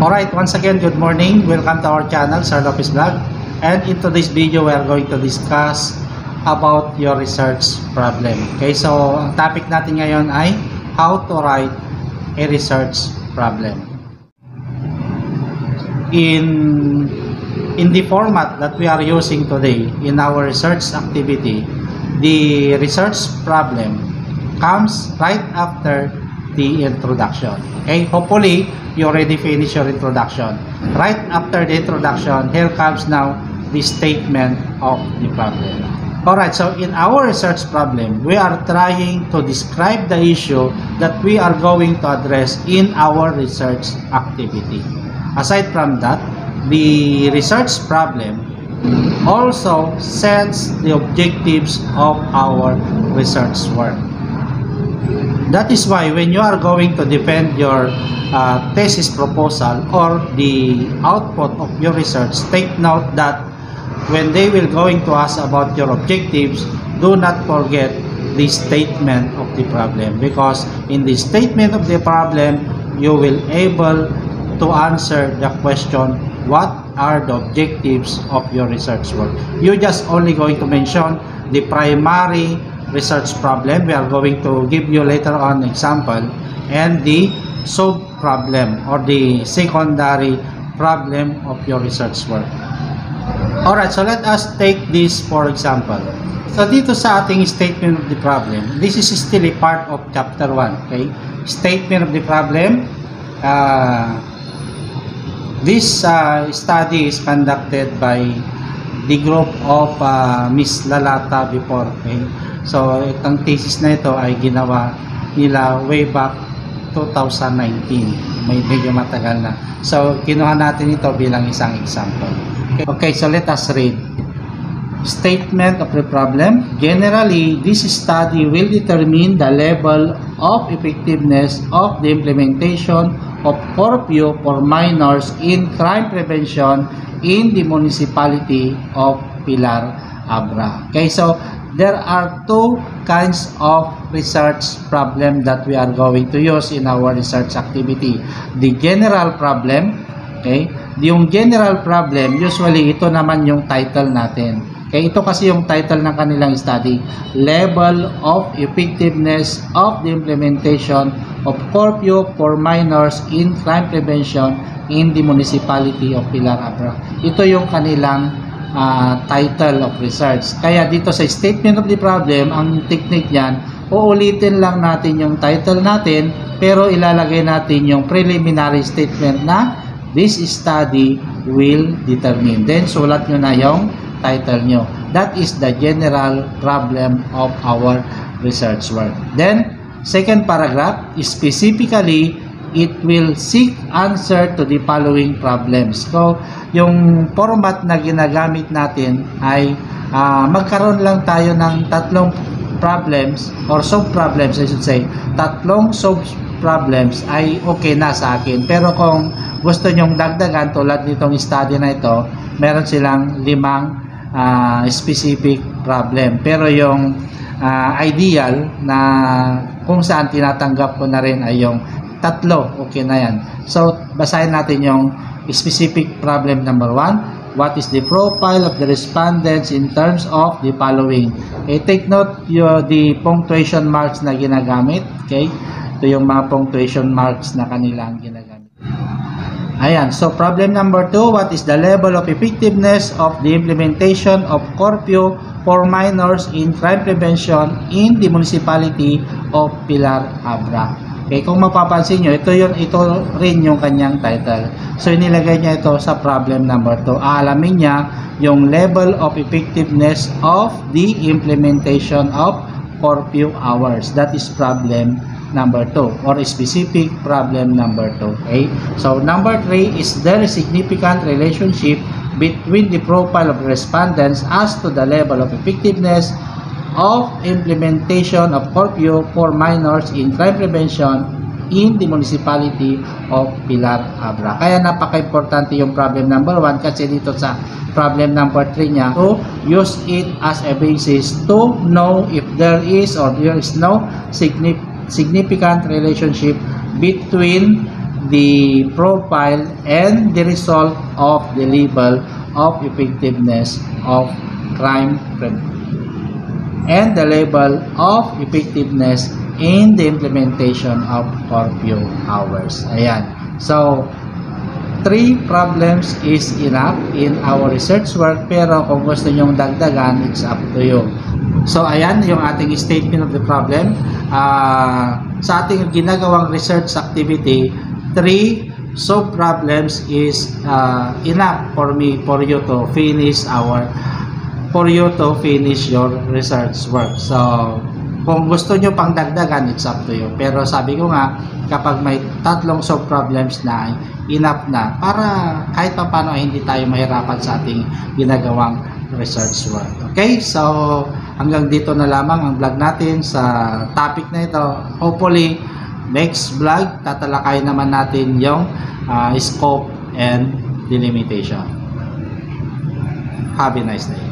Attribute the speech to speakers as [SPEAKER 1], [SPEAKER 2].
[SPEAKER 1] Alright, once again, good morning. Welcome to our channel, Sir Lopez Vlog. And in today's video, we are going to discuss about your research problem. Okay, so ang topic natin ngayon ay how to write a research problem. In the format that we are using today in our research activity, the research problem comes right after the introduction. Okay, hopefully you already finished your introduction. Right after the introduction, here comes now the statement of the problem. Alright, so in our research problem, we are trying to describe the issue that we are going to address in our research activity. Aside from that, the research problem also sets the objectives of our research work. That is why when you are going to defend your thesis proposal or the output of your research, take note that when they will going to ask about your objectives, do not forget the statement of the problem, because in the statement of the problem, you will able to answer the question, what are the objectives of your research work? You just only going to mention the primary research problem. We are going to give you later on example, and the sub problem or the secondary problem of your research work. Alright, so let us take this for example. So dito sa ating statement of the problem, this is still a part of chapter 1. Okay, statement of the problem. This study is conducted by the group of Miss Lalata before. Okay, so itong thesis na ito ay ginawa nila way back 2019. Medyo matagal na. So kinuha natin ito bilang isang example. Okay, so let us read. Statement of the problem. Generally, this study will determine the level of effectiveness of the implementation of curfew for minors in crime prevention in the municipality of Pilar Abra. Okay, so there are two kinds of research problem that we are going to use in our research activity. The general problem, okay? Yung general problem, usually ito naman yung title natin. Okay, ito kasi yung title ng kanilang study, Level of Effectiveness of the Implementation of Curfew for Minors in Crime Prevention in the Municipality of Pilar Abra. Ito yung kanilang title of research. Kaya dito sa statement of the problem, ang technique niyan, uulitin lang natin yung title natin, pero ilalagay natin yung preliminary statement na this study will determine. Then sulat nyo na yung title nyo. That is the general problem of our research work. Then second paragraph, specifically it will seek answer to the following problems. So, yung format na ginagamit natin ay magkaroon lang tayo ng tatlong problems or sub-problems, I should say. Tatlong sub-problems ay okay na sa akin. Pero kung gusto nyong dagdagan tulad nitong study na ito, meron silang 5 specific problem. Pero yung ideal na kung saan tinatanggap ko na rin ay yung tatlo, okay na yan. So, basahin natin yung specific problem number 1. What is the profile of the respondents in terms of the following? Okay, take note the punctuation marks na ginagamit. Okay, ito yung mga punctuation marks na kanilang ginagamit. Ayan, so problem number 2, what is the level of effectiveness of the implementation of curfew for minors in crime prevention in the municipality of Pilar Abra? Okay, kung mapapansin nyo, ito rin yung kanyang title. So, inilagay niya ito sa problem number 2. Aalamin niya yung level of effectiveness of the implementation of curfew hours. That is problem number 2 or specific problem number 2. Okay? So, number 3 is there a significant relationship between the profile of respondents as to the level of effectiveness of implementation of curfew for minors in crime prevention in the municipality of Pilar Abra. Kaya napaka-importante yung problem number 1 kasi dito sa problem number 3 niya, to use it as a basis to know if there is or there is no significant relationship between the profile and the result of the level of effectiveness of crime and the level of effectiveness in the implementation of curfew hours. Ayan. So, 3 problems is enough in our research work, pero kung gusto nyong dagdagan, it's up to you. So, ayan yung ating statement of the problem. Sa ating ginagawang research activity, 3 sub-problems is enough for you to finish your research work. So, kung gusto nyo pang dagdagan, it's up to you. Pero sabi ko nga, kapag may 3 sub-problems na, enough na para kahit pa paano ay hindi tayo mahirapan sa ating ginagawang research work. Okay? So, hanggang dito na lamang ang vlog natin sa topic na ito. Hopefully, next vlog, tatalakayin naman natin yung scope and delimitation. Have a nice day.